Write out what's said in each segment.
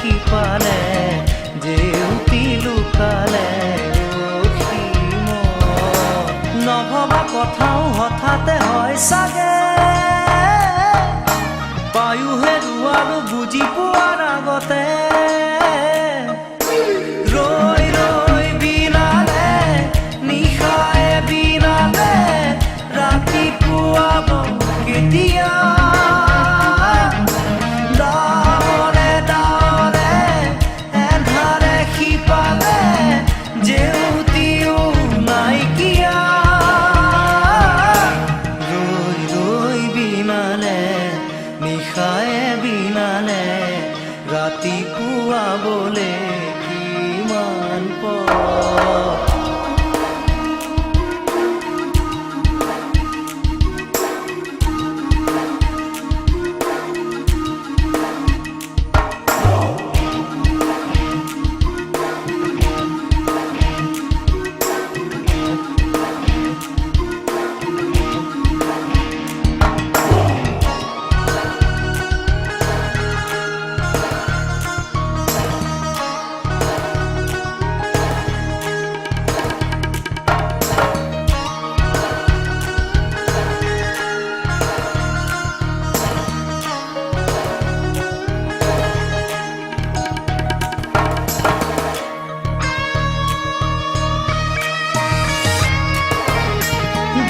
সিপালে জেউতি লুকালে নভবা কথাও হঠাতে হয় চাগে পায়ো হেৰুৱালো বুজি পোৱাৰ আগতে ৰৈ ৰৈ বিনালে নিশায়ে বিনালে ৰাতিপুৱা কেতিয়া ডাৱৰে ডাৱৰে এন্ধাৰে সিপালে জেউতিও নাইকিয়া ৰৈ ৰৈ বিনালে নিশায়ে বিনালে ৰাতিপুৱা বোলে কিমান পৰ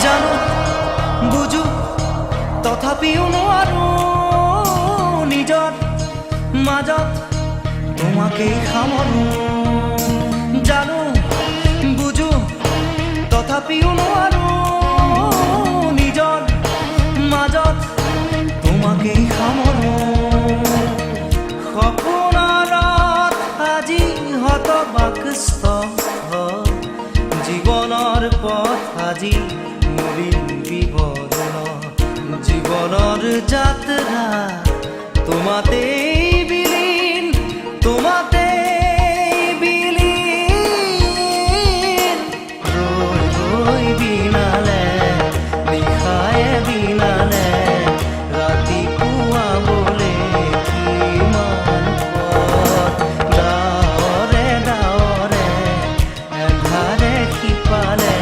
জানো বুঝো তথাপিও নোৱাৰো নিজৰ মাজত তোমাকেই সামৰো জানো বুঝো তথাপিও নোৱাৰো নিজৰ মাজত তোমাকেই সামৰো সপোনত আজি হতবাকস্থ জীৱনৰ পথ আজি জীবনৰ যাত্ৰা তোমাতে বিলীন তোমাতে বিলীন ৰৈ ৰৈ বিনালে নিশায়ে বিনালে ৰাতিপুৱা বোলে কিমান পৰ ডাৱৰে ডাৱৰে এন্ধাৰে সিপালে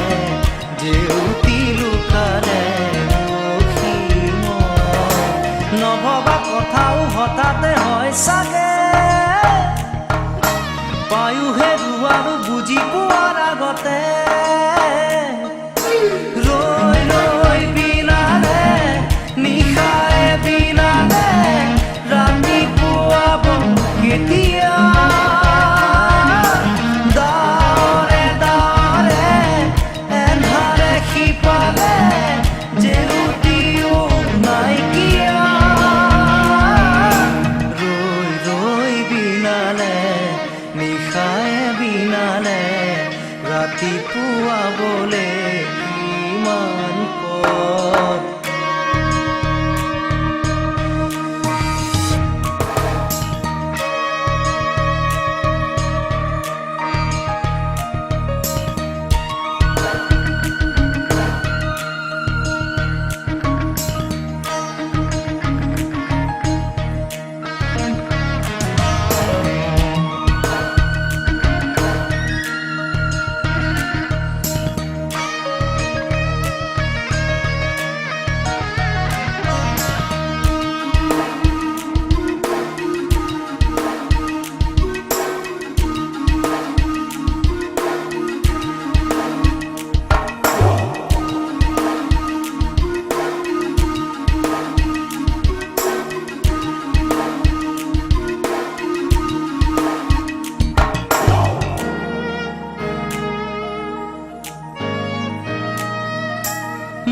জেউতি লুকালে নভবা কথাও হঠাতে হয় চাগে পায়ো হেৰুৱালো বুজি পোৱাৰ আগতে ৰৈ ৰৈ বিনালে নিশায়ে বিনালে ৰাতিপুৱা কেতিয়া ডাৱৰে ডাৱৰে এন্ধাৰে সিপালে জেউতিও নাইকিয়া নিশায়ে বিনালে ৰাতিপুৱা বোলে কিমান পৰ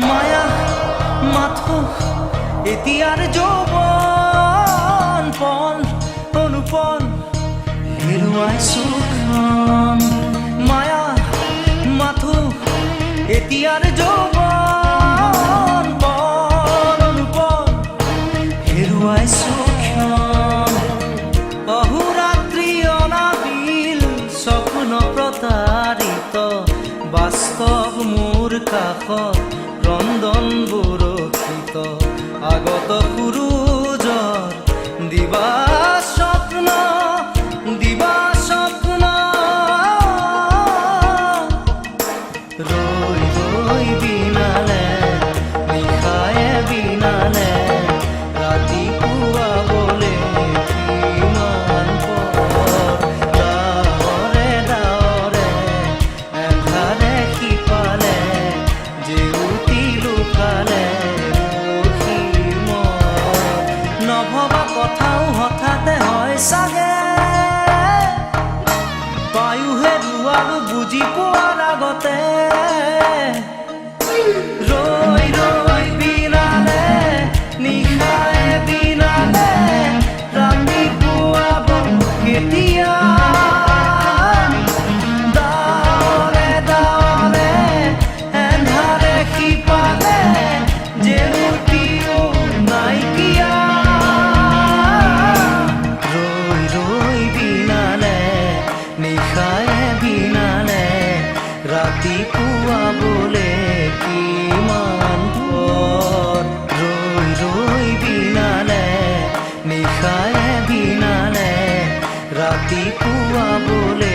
মায়া মাথো এতিয়াৰ যৌৱন পন অনুপন হেৰুৱাইছো মায়া মাথো এতিয়াৰ যৌৱন পন অনুপন হেৰুৱাইছো অহোৰাত্ৰি অনাবিল স্বপ্ন প্ৰতাৰিত বাস্তৱ মোৰ কাষত ৰন্ধন বৰষিত আগত সূৰুজৰ দিবা স্বপ্ন এতিয়া দাৱৰে দাৱৰে এন্ধাৰে সিপাৰে জেউতিও নাইকিয়া ৰৈ ৰৈ বিনালে নিশায়ে বিনালে ৰাতিপুৱাবলে কিমান পৰ ৰৈ ৰৈ বিনালে নিশায়ে বিনালে ৰাতিপুৱাবলে